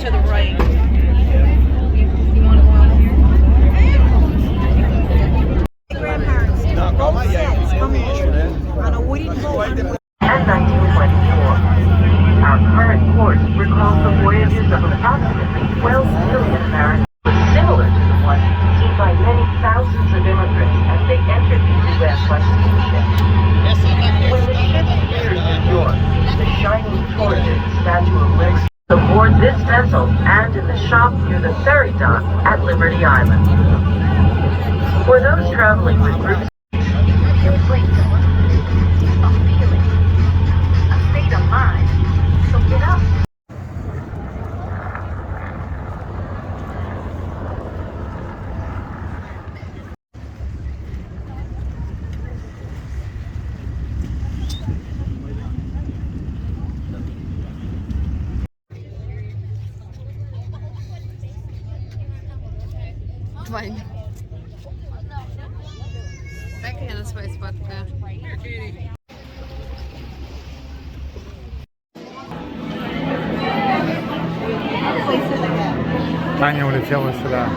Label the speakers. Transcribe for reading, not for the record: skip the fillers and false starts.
Speaker 1: To the right. Grandparents, both sets come over on a wooden boat.
Speaker 2: And 1924. Our current course recalls the voyages of approximately 12 million Americans, similar to the one seen by many thousands of immigrants as they entered the U.S. by steamship. When the ship neared New York, the shining torch of the Statue of Liberty aboard this vessel and in the shop near the ferry dock at Liberty Island. For those traveling with groups, a place, a feeling, a state of mind. So get up.
Speaker 3: Fajnie. Pięknie na swoje spotkania.
Speaker 4: Таня улетела сюда.